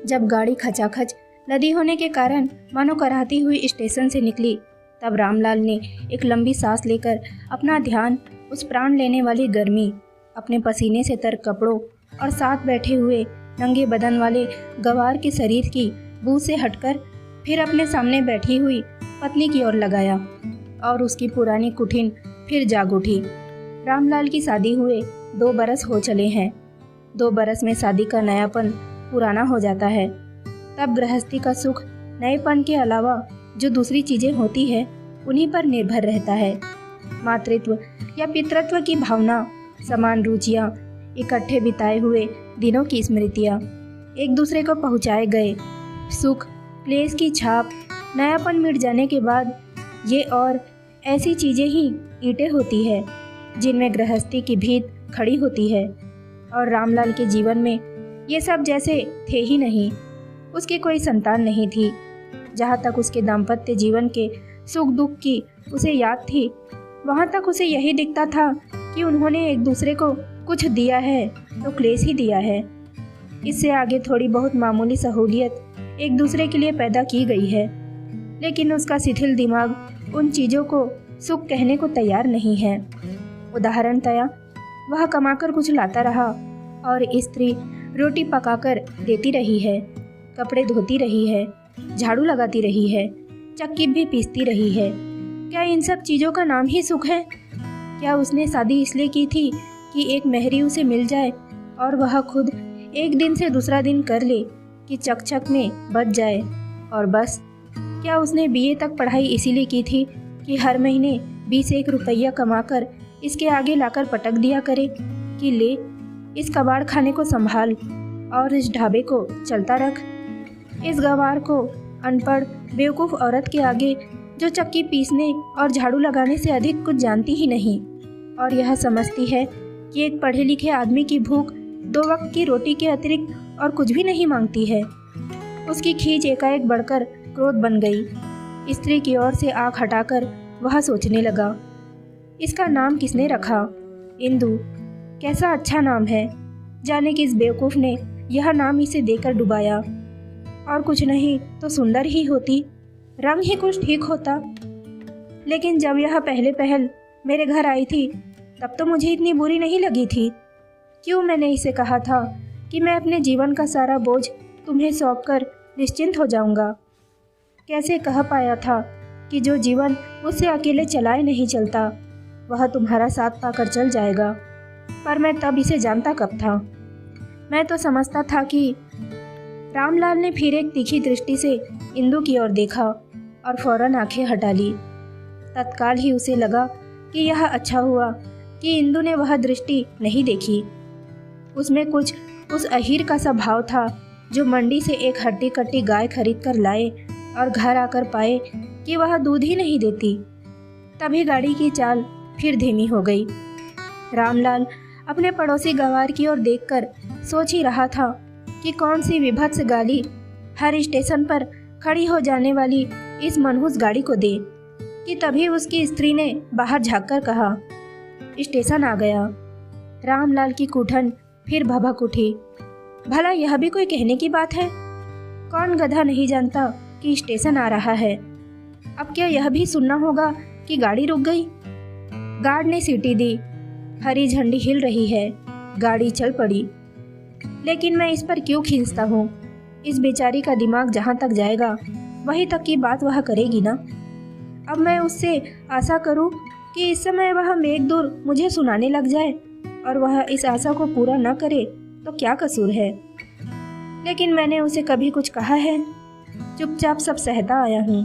जब गाड़ी खचाखच लदी होने के कारण मानो कराहती हुई स्टेशन से निकली, तब रामलाल ने एक लंबी सांस लेकर अपना ध्यान उस प्राण लेने वाली गर्मी, अपने पसीने से तर कपड़ों और साथ बैठे हुए नंगे बदन वाले गवार के शरीर की बू से हटकर फिर अपने सामने बैठी हुई पत्नी की ओर लगाया और उसकी पुरानी कुठिन फिर जाग उठी। रामलाल की शादी हुए 2 बरस हो चले हैं। 2 बरस में शादी का नयापन पुराना हो जाता है। तब गृहस्थी का सुख नएपन के अलावा जो दूसरी चीजें होती है उन्हीं पर निर्भर रहता है। मातृत्व या पितृत्व की भावना, समान रुचियाँ, इकट्ठे बिताए हुए दिनों की स्मृतियाँ, एक दूसरे को पहुँचाए गए सुख, क्लेश की छाप, नयापन मिट जाने के बाद ये और ऐसी चीज़ें ही ईंटें होती है जिनमें गृहस्थी की भीत खड़ी होती है। और रामलाल के जीवन में ये सब जैसे थे ही नहीं। उसकी कोई संतान नहीं थी। जहाँ तक उसके दाम्पत्य जीवन के सुख दुख की उसे याद थी, वहाँ तक उसे यही दिखता था कि उन्होंने एक दूसरे को कुछ दिया है तो क्लेश ही दिया है। इससे आगे थोड़ी बहुत मामूली सहूलियत एक दूसरे के लिए पैदा की गई है, लेकिन उसका शिथिल दिमाग उन चीज़ों को सुख कहने को तैयार नहीं है। उदाहरणतया वह कमाकर कुछ लाता रहा और स्त्री रोटी पकाकर देती रही है, कपड़े धोती रही है, झाड़ू लगाती रही है, चक्की भी पीसती रही है। क्या इन सब चीज़ों का नाम ही सुख है? क्या उसने शादी इसलिए की थी कि एक मेहरी उसे मिल जाए और वह खुद एक दिन से दूसरा दिन कर ले कि चकचक में बच जाए और बस? क्या उसने बीए तक पढ़ाई इसीलिए की थी कि हर महीने 20 रुपया कमाकर इसके आगे लाकर पटक दिया करे कि ले इस कबाड़ खाने को संभाल और इस ढाबे को चलता रख? इस गवार को, अनपढ़ बेवकूफ़ औरत के आगे जो चक्की पीसने और झाड़ू लगाने से अधिक कुछ जानती ही नहीं और यह समझती है कि एक पढ़े लिखे आदमी की भूख 2 वक्त की रोटी के अतिरिक्त और कुछ भी नहीं मांगती है। उसकी खींच एकाएक बढ़कर क्रोध बन गई। स्त्री की ओर से आँख हटाकर वह सोचने लगा, इसका नाम किसने रखा? इंदु। कैसा अच्छा नाम है। जाने किस बेवकूफ़ ने यह नाम इसे देकर डुबाया। और कुछ नहीं तो सुंदर ही होती, रंग ही कुछ ठीक होता। लेकिन जब यह पहले पहल मेरे घर आई थी तब तो मुझे इतनी बुरी नहीं लगी थी। क्यों मैंने इसे कहा था कि मैं अपने जीवन का सारा बोझ तुम्हें सौंपकर निश्चिंत हो जाऊंगा? कैसे कह पाया था कि जो जीवन मुझसे अकेले चलाए नहीं चलता वह तुम्हारा साथ पाकर चल जाएगा? पर मैं तब इसे जानता कब था? मैं तो समझता था कि रामलाल ने फिर एक तीखी दृष्टि से इंदु की ओर देखा और फौरन आंखें हटा ली। तत्काल ही उसे लगा कि यह अच्छा हुआ कि इंदु ने वह दृष्टि नहीं देखी। उसमें कुछ उस अहीर का सा भाव था जो मंडी से एक हड्डी कट्टी गाय खरीद कर लाए और घर आकर पाए कि वह दूध ही नहीं देती। तभी गाड़ी की चाल फिर धीमी हो गई। रामलाल अपने पड़ोसी गवार की ओर देखकर सोच ही रहा था कि कौन सी विभत्स गाली हर स्टेशन पर खड़ी हो जाने वाली इस मनहूस गाड़ी को दे कि तभी उसकी स्त्री ने बाहर झांककर कहा, स्टेशन आ गया। रामलाल की कुठन फिर भभक उठी। भला यह भी कोई कहने की बात है? कौन गधा नहीं जानता कि स्टेशन आ रहा है? अब क्या यह भी सुनना होगा कि गाड़ी रुक गई? गार्ड ने सीटी दी, हरी झंडी हिल रही है, गाड़ी चल पड़ी। लेकिन मैं इस पर क्यों खींचता हूँ? इस बेचारी का दिमाग जहाँ तक जाएगा वहीं तक की बात वह करेगी ना। अब मैं उससे आशा करूँ कि इस समय वह मेघदूत मुझे सुनाने लग जाए और वह इस आशा को पूरा न करे तो क्या कसूर है? लेकिन मैंने उसे कभी कुछ कहा है? चुपचाप सब सहता आया हूँ।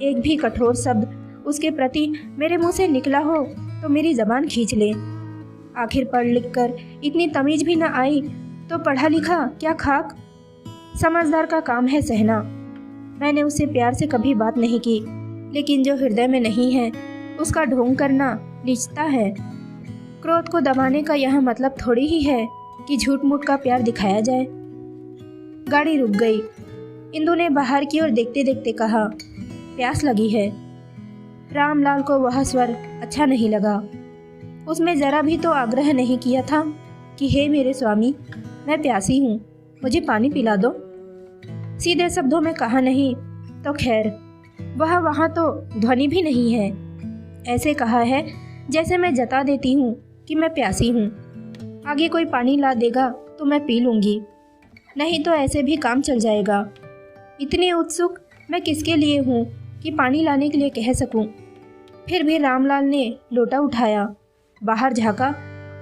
एक भी कठोर शब्द उसके प्रति मेरे मुंह से निकला हो तो मेरी जबान खींच ले। आखिर पढ़ लिख कर इतनी तमीज भी न आई तो पढ़ा लिखा क्या खाक? समझदार का काम है सहना। मैंने उससे प्यार से कभी बात नहीं की, लेकिन जो हृदय में नहीं है उसका ढोंग करना नीचता है। क्रोध को दबाने का यह मतलब थोड़ी ही है कि झूठ मूठ का प्यार दिखाया जाए। गाड़ी रुक गई। इंदु ने बाहर की ओर देखते देखते कहा, प्यास लगी है। रामलाल को वह स्वर अच्छा नहीं लगा। उसमें जरा भी तो आग्रह नहीं किया था कि हे मेरे स्वामी, मैं प्यासी हूँ, मुझे पानी पिला दो। सीधे शब्दों में कहा नहीं तो खैर, वह वहाँ तो ध्वनि भी नहीं है। ऐसे कहा है जैसे मैं जता देती हूँ कि मैं प्यासी हूँ। आगे कोई पानी ला देगा तो मैं पी लूँगी, नहीं तो ऐसे भी काम चल जाएगा। इतनी उत्सुक मैं किसके लिए हूँ कि पानी लाने के लिए कह सकूँ। फिर भी रामलाल ने लोटा उठाया, बाहर झाँका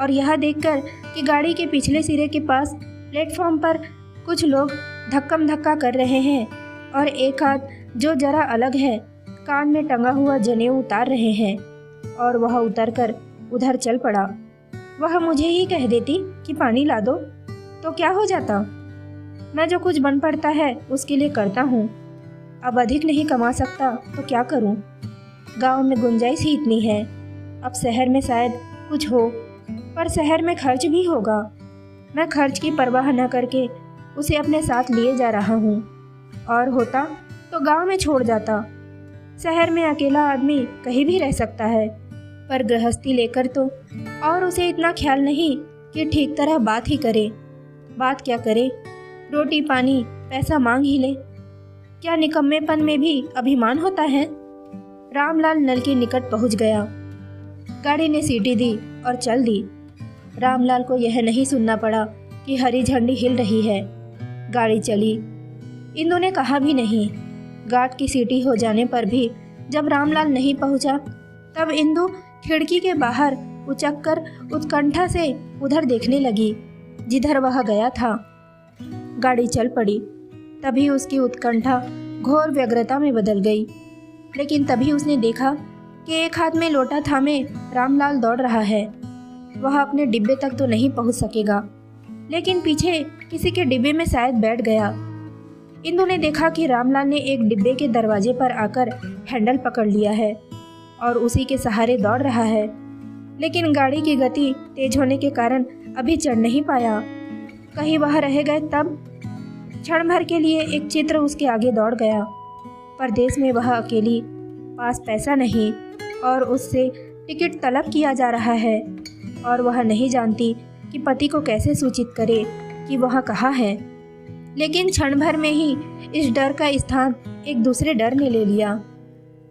और यह देखकर कि गाड़ी के पिछले सिरे के पास प्लेटफॉर्म पर कुछ लोग धक्कम धक्का कर रहे हैं और एक हाथ जो जरा अलग है कान में टंगा हुआ जनेऊ उतार रहे हैं, और वह उतरकर उधर चल पड़ा। वह मुझे ही कह देती कि पानी ला दो तो क्या हो जाता। मैं जो कुछ बन पड़ता है उसके लिए करता हूँ। अब अधिक नहीं कमा सकता तो क्या करूँ। गांव में गुंजाइश ही इतनी है। अब शहर में शायद कुछ हो, पर शहर में खर्च भी होगा। मैं खर्च की परवाह न करके उसे अपने साथ लिए जा रहा हूँ, और होता तो गांव में छोड़ जाता। शहर में अकेला आदमी कहीं भी रह सकता है, पर गृहस्थी लेकर तो और उसे इतना ख्याल नहीं कि ठीक तरह बात ही करे। बात क्या करे, रोटी पानी पैसा मांग ही ले। क्या निकम्मेपन में भी अभिमान होता है। रामलाल नल के निकट पहुंच गया। गाड़ी ने सीटी दी और चल दी। रामलाल को यह नहीं सुनना पड़ा कि हरी झंडी हिल रही है। गाड़ी चली। इंदु ने कहा भी नहीं। गार्ड की सीटी हो जाने पर भी जब रामलाल नहीं पहुंचा, तब इंदु खिड़की के बाहर उचककर उत्कंठा से उधर देखने लगी जिधर वह गया था। गाड़ी चल पड़ी। तभी उसकी उत्कंठा घोर व्यग्रता में बदल गई। लेकिन तभी उसने देखा कि एक हाथ में लोटा थामे रामलाल दौड़ रहा है। वह अपने डिब्बे तक तो नहीं पहुंच सकेगा, लेकिन पीछे किसी के डिब्बे में शायद बैठ गया। इंदु ने देखा कि रामलाल ने एक डिब्बे के दरवाजे पर आकर हैंडल पकड़ लिया है और उसी के सहारे दौड़ रहा है। लेकिन गाड़ी की गति तेज होने के कारण अभी चढ़ नहीं पाया। कहीं वह रह गए तब। क्षण भर के लिए एक चित्र उसके आगे दौड़ गया। परदेश में वह अकेली, पास पैसा नहीं और उससे टिकट तलब किया जा रहा है, और वह नहीं जानती कि पति को कैसे सूचित करे कि वह कहाँ है। लेकिन क्षण भर में ही इस डर का स्थान एक दूसरे डर ने ले लिया।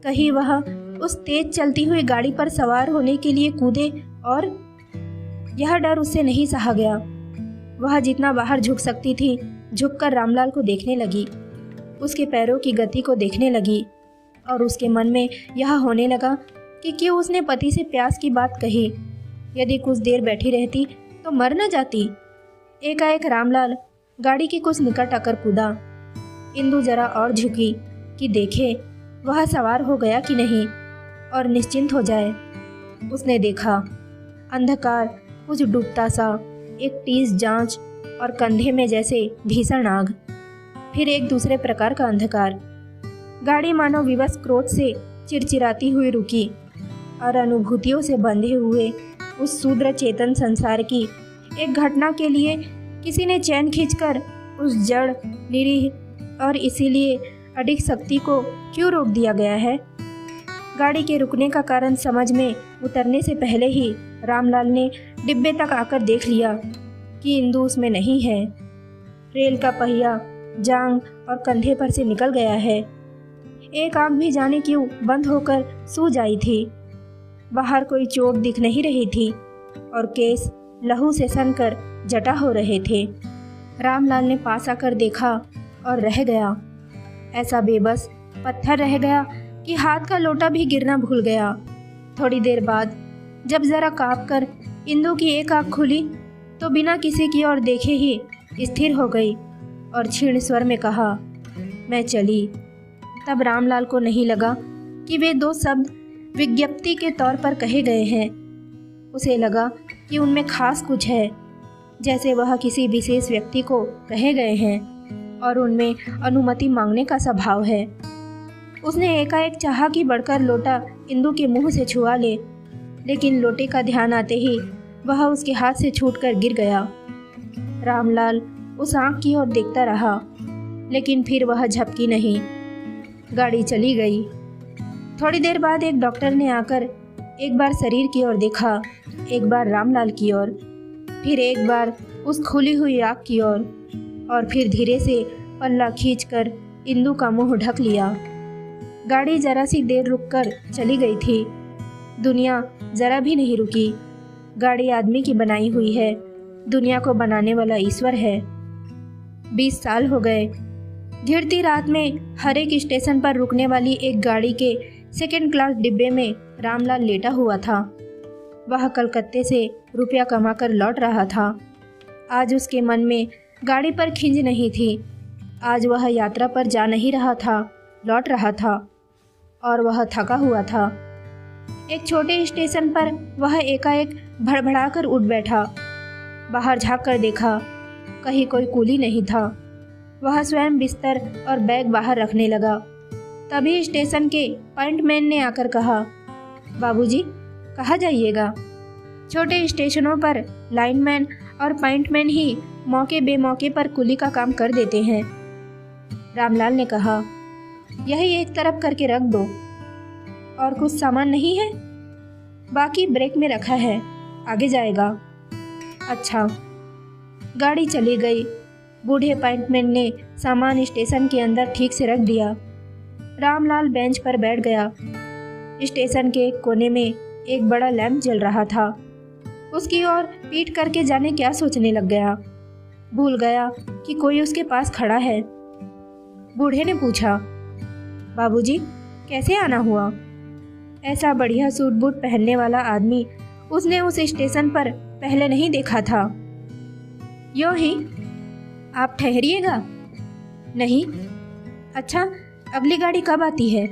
कहीं वह उस तेज चलती हुई गाड़ी पर सवार होने के लिए कूदे, और यह डर उससे नहीं सहा गया। वह जितना बाहर झुक सकती थी झुककर रामलाल को देखने लगी, उसके पैरों की गति को देखने लगी, और उसके मन में यह होने लगा कि क्यों उसने पति से प्यास की बात कही। यदि कुछ देर बैठी रहती तो मर न जाती। एकाएक रामलाल गाड़ी के कुछ निकट आकर कूदा। इंदु जरा और झुकी कि देखे वह सवार हो गया कि नहीं और निश्चिंत हो जाए। उसने देखा अंधकार, कुछ डूबता सा, एक टीस जांच और कंधे में जैसे भीषण आग, फिर एक दूसरे प्रकार का अंधकार। गाड़ी मानो विवश क्रोध से चिरचिराती हुई रुकी, और अनुभूतियों से बंधे हुए उस शूद्र चेतन संसार की एक घटना के लिए किसी ने चैन खींचकर उस जड़, निरीह और इसीलिए अडिग शक्ति को क्यों रोक दिया गया है। गाड़ी के रुकने का कारण समझ में उतरने से पहले ही रामलाल ने डिब्बे तक आकर देख लिया कि इंदु उसमें नहीं है। रेल का पहिया जांग और कंधे पर से निकल गया है। एक आंख भी जाने क्यों बंद होकर सूज आई थी। बाहर कोई चोट दिख नहीं रही थी और केस लहू से सनकर जटा हो रहे थे। रामलाल ने पास आकर देखा और रह गया, ऐसा बेबस पत्थर रह गया कि हाथ का लोटा भी गिरना भूल गया। थोड़ी देर बाद जब जरा काँप कर इंदु की एक आँख खुली तो बिना किसी की ओर देखे ही स्थिर हो गई और क्षीण स्वर में कहा, मैं चली। तब रामलाल को नहीं लगा कि वे दो शब्द विज्ञप्ति के तौर पर कहे गए हैं। उसे लगा कि उनमें खास कुछ है, जैसे वह किसी विशेष व्यक्ति को कहे गए हैं और उनमें अनुमति मांगने का स्वभाव है। उसने एकाएक चाहा कि बढ़कर लोटा इंदु के मुंह से छुआ ले, लेकिन लोटे का ध्यान आते ही वह उसके हाथ से छूटकर गिर गया। रामलाल उस आंख की ओर देखता रहा, लेकिन फिर वह झपकी नहीं। गाड़ी चली गई। थोड़ी देर बाद एक डॉक्टर ने आकर एक बार शरीर की ओर देखा, एक बार रामलाल की ओर, फिर एक बार उस खुली हुई आँख की ओर, और फिर धीरे से पल्ला खींचकर इंदु का मुंह ढक लिया। गाड़ी जरा सी देर रुककर चली गई थी। दुनिया जरा भी नहीं रुकी। गाड़ी आदमी की बनाई हुई है, दुनिया को बनाने वाला ईश्वर है। 20 साल हो गए। घिरती रात में हर एक स्टेशन पर रुकने वाली एक गाड़ी के सेकंड क्लास डिब्बे में रामलाल लेटा हुआ था। वह कलकत्ते से रुपया कमाकर लौट रहा था। आज उसके मन में गाड़ी पर खिंज नहीं थी। आज वह यात्रा पर जा नहीं रहा था, लौट रहा था और वह थका हुआ था। एक छोटे स्टेशन पर वह एकाएक भड़बड़ाकर उठ बैठा। बाहर झाँक कर देखा, कहीं कोई कूली नहीं था। वह स्वयं बिस्तर और बैग बाहर रखने लगा। तभी स्टेशन के पॉइंटमैन ने आकर कहा, बाबूजी, कहाँ जाइएगा? छोटे स्टेशनों पर लाइनमैन और पॉइंटमैन ही मौके बेमौके पर कुली का काम कर देते हैं। रामलाल ने कहा, यही एक तरफ करके रख दो। और कुछ सामान नहीं है? बाकी ब्रेक में रखा है, आगे जाएगा। अच्छा। गाड़ी चली गई। बूढ़े पॉइंटमैन ने सामान स्टेशन के अंदर ठीक से रख दिया। रामलाल बेंच पर बैठ गया। स्टेशन के एक कोने में एक बड़ा लैंप जल रहा था। उसकी ओर पीट करके जाने क्या सोचने लग गया। भूल गया कि कोई उसके पास खड़ा है। बूढ़े ने पूछा, बाबूजी, कैसे आना हुआ? ऐसा बढ़िया सूट बूट पहनने वाला आदमी उसने उस स्टेशन पर पहले नहीं देखा था। यूं ही। आप ठहरिएगा? नहीं। अच्छा, अगली गाड़ी कब आती है?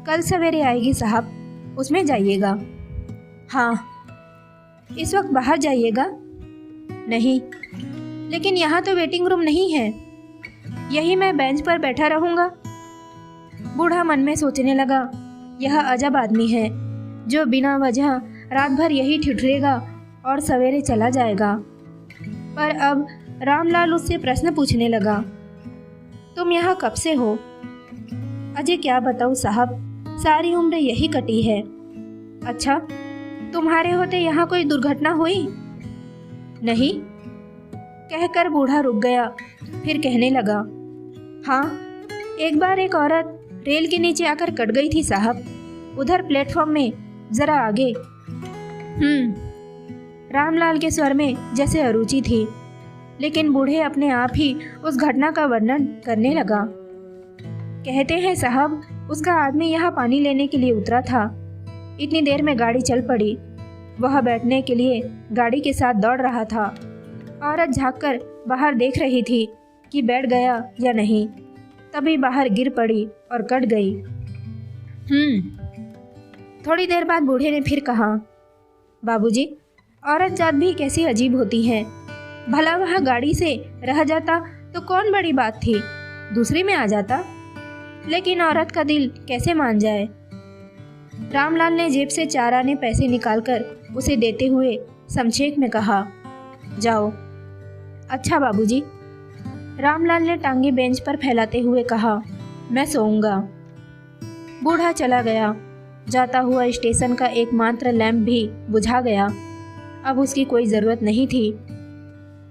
कल सवेरे आएगी साहब, उसमें जाइएगा। हाँ। इस वक्त बाहर जाइएगा? नहीं। लेकिन यहाँ तो वेटिंग रूम नहीं है, यही मैं बेंच पर बैठा रहूँगा। बूढ़ा मन में सोचने लगा, यह अजब आदमी है जो बिना वजह रात भर यही ठिठुरेगा और सवेरे चला जाएगा। पर अब रामलाल उससे प्रश्न पूछने लगा, तुम यहाँ कब से हो? अजय क्या बताऊँ साहब, सारी उम्र यही कटी है। अच्छा, तुम्हारे होते यहाँ कोई दुर्घटना हुई? नहीं। कहकर बूढ़ा रुक गया, फिर कहने लगा, हाँ, एक बार एक औरत रेल के नीचे आकर कट गई थी साहब, उधर प्लेटफॉर्म में, जरा आगे। रामलाल के स्वर में जैसे अरुचि थी, लेकिन बूढ़े अपने आप ही उस घटना का वर्णन करने लगा। कहते हैं साहब, उसका आदमी यहाँ पानी लेने के लिए उतरा था। इतनी देर में गाड़ी चल पड़ी। वह बैठने के लिए गाड़ी के साथ दौड़ रहा था। औरत झांककर बाहर देख रही थी कि बैठ गया या नहीं। तभी बाहर गिर पड़ी और कट गई। थोड़ी देर बाद बूढ़े ने फिर कहा, बाबूजी, औरत जात भी कैसी अजीब होती है। भला वह गाड़ी से रह जाता तो कौन बड़ी बात थी, दूसरी में आ जाता, लेकिन औरत का दिल कैसे मान जाए। रामलाल ने जेब से 4 आने पैसे निकालकर उसे देते हुए संक्षेप में कहा, जाओ। अच्छा बाबूजी। रामलाल ने टांगे बेंच पर फैलाते हुए कहा, मैं सोऊंगा। बूढ़ा चला गया। जाता हुआ स्टेशन का एकमात्र लैंप भी बुझा गया। अब उसकी कोई ज़रूरत नहीं थी।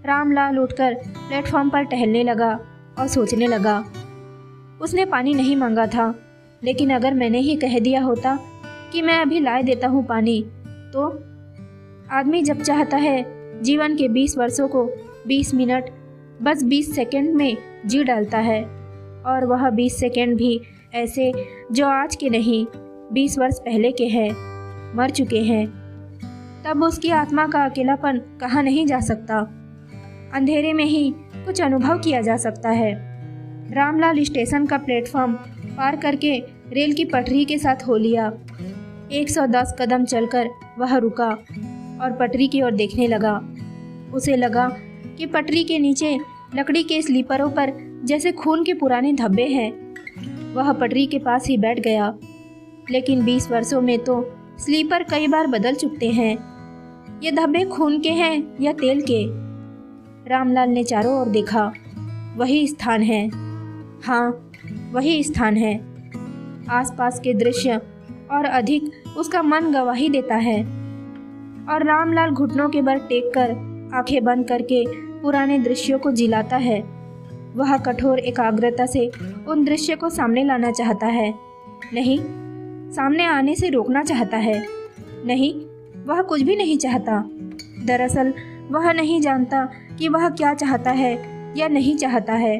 रामलाल उठकर प्लेटफॉर्म पर टहलने लगा और सोचने लगा, उसने पानी नहीं मांगा था, लेकिन अगर मैंने ही कह दिया होता कि मैं अभी लाए देता हूँ पानी, तो आदमी जब चाहता है जीवन के 20 वर्षों को 20 मिनट बस 20 सेकंड में जी डालता है, और वह 20 सेकंड भी ऐसे जो आज के नहीं 20 वर्ष पहले के हैं, मर चुके हैं। तब उसकी आत्मा का अकेलापन कहाँ नहीं जा सकता। अंधेरे में ही कुछ अनुभव किया जा सकता है। रामलाल स्टेशन का प्लेटफॉर्म पार करके रेल की पटरी के साथ हो लिया। 110 कदम चलकर वह रुका और पटरी की ओर देखने लगा। उसे लगा कि पटरी के नीचे लकड़ी के स्लीपरों पर जैसे खून के पुराने धब्बे हैं। वह पटरी के पास ही बैठ गया, लेकिन 20 वर्षों में तो स्लीपर कई बार बदल चुके हैं। ये धब्बे खून के हैं या तेल के? रामलाल ने चारों ओर देखा। वही स्थान है। हाँ, वही स्थान है। आसपास के दृश्य और अधिक उसका मन गवाही देता है। और रामलाल घुटनों के बल टेक कर आंखें बंद करके पुराने दृश्यों को जिलाता है। वह कठोर एकाग्रता से उन दृश्य को सामने लाना चाहता है। नहीं, सामने आने से रोकना चाहता है। नहीं, वह कुछ भी नहीं चाहता। दरअसल वह नहीं जानता कि वह क्या चाहता है या नहीं चाहता है।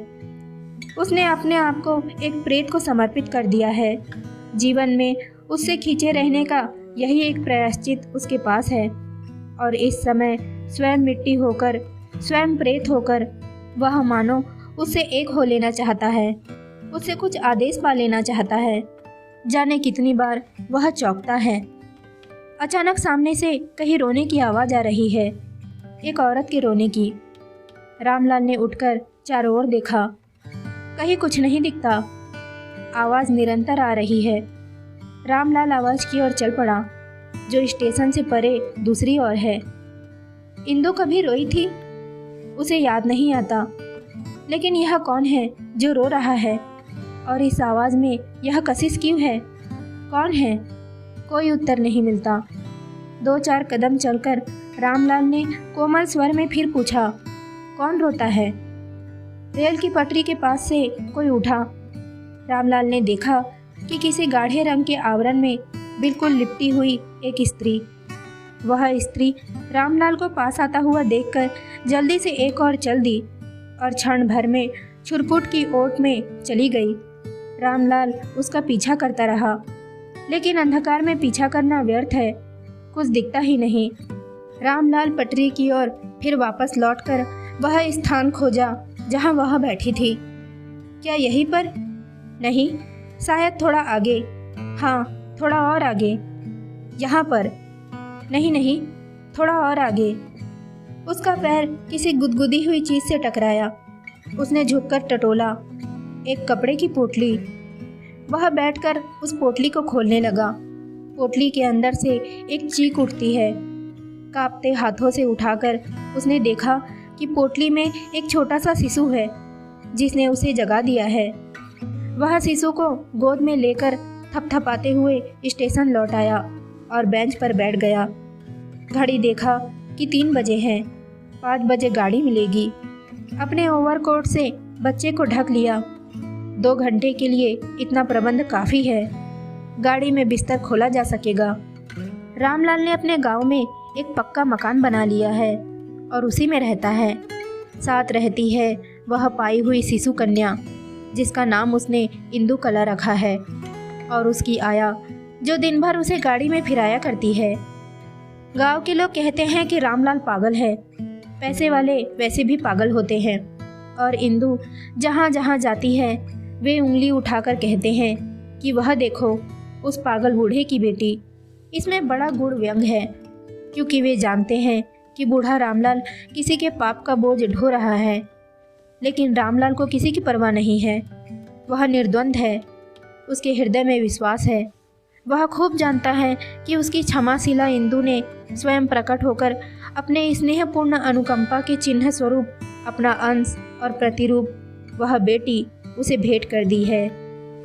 उसने अपने आप को एक प्रेत को समर्पित कर दिया है। जीवन में उससे खींचे रहने का यही एक प्रायश्चित उसके पास है। और इस समय स्वयं मिट्टी होकर, स्वयं प्रेत होकर वह मानो उससे एक हो लेना चाहता है, उससे कुछ आदेश पा लेना चाहता है। जाने कितनी बार वह चौंकता है। अचानक सामने से कहीं रोने की आवाज़ आ रही है, एक औरत के रोने की। रामलाल ने उठकर चारों ओर देखा, कहीं कुछ नहीं दिखता। आवाज़ निरंतर आ रही है। रामलाल आवाज़ की ओर चल पड़ा, जो स्टेशन से परे दूसरी ओर है। इंदु कभी रोई थी, उसे याद नहीं आता। लेकिन यह कौन है जो रो रहा है, और इस आवाज़ में यह कशिश क्यों है? कौन है? कोई उत्तर नहीं मिलता। 2-4 कदम चलकर रामलाल ने कोमल स्वर में फिर पूछा, कौन रोता है? रेल की पटरी के पास से कोई उठा। रामलाल ने देखा कि किसी गाढ़े रंग के आवरण में बिल्कुल लिपटी हुई एक स्त्री। वह स्त्री रामलाल को पास आता हुआ देखकर जल्दी से एक और चल दी और क्षण भर में छुरपुट की ओट में चली गई। रामलाल उसका पीछा करता रहा, लेकिन अंधकार में पीछा करना व्यर्थ है, कुछ दिखता ही नहीं। रामलाल पटरी की ओर फिर वापस लौटकर वह स्थान खोजा जहां वह बैठी थी। क्या यहीं पर? नहीं, शायद थोड़ा आगे। हाँ, थोड़ा और आगे। यहाँ पर? नहीं नहीं, थोड़ा और आगे। उसका पैर किसी गुदगुदी हुई चीज से टकराया। उसने झुककर टटोला, एक कपड़े की पोटली। वह बैठकर उस पोटली को खोलने लगा। पोटली के अंदर से एक चीख उठती है। कांपते हाथों से उठाकर उसने देखा कि पोटली में एक छोटा सा शिशु है, जिसने उसे जगा दिया है। वह शिशु को गोद में लेकर थपथपाते हुए स्टेशन लौट आया और बेंच पर बैठ गया। घड़ी देखा कि 3 बजे हैं, 5 बजे गाड़ी मिलेगी। अपने ओवरकोट से बच्चे को ढक लिया। 2 घंटे के लिए इतना प्रबंध काफ़ी है। गाड़ी में बिस्तर खोला जा सकेगा। रामलाल ने अपने गांव में एक पक्का मकान बना लिया है और उसी में रहता है। साथ रहती है वह पाई हुई शिशु कन्या, जिसका नाम उसने इंदु कला रखा है, और उसकी आया, जो दिन भर उसे गाड़ी में फिराया करती है। गांव के लोग कहते हैं कि रामलाल पागल है। पैसे वाले वैसे भी पागल होते हैं, और इंदु जहाँ जहाँ जाती है वे उंगली उठाकर कहते हैं कि वह देखो, उस पागल बूढ़े की बेटी। इसमें बड़ा गूढ़ व्यंग है, क्योंकि वे जानते हैं कि बूढ़ा रामलाल किसी के पाप का बोझ ढो रहा है। लेकिन रामलाल को किसी की परवाह नहीं है। वह निर्द्वंद है, उसके हृदय में विश्वास है। वह खूब जानता है कि उसकी क्षमाशिला इंदु ने स्वयं प्रकट होकर अपने स्नेहपूर्ण अनुकंपा के चिन्ह स्वरूप अपना अंश और प्रतिरूप, वह बेटी, उसे भेंट कर दी है,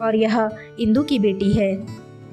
और यह इंदु की बेटी है।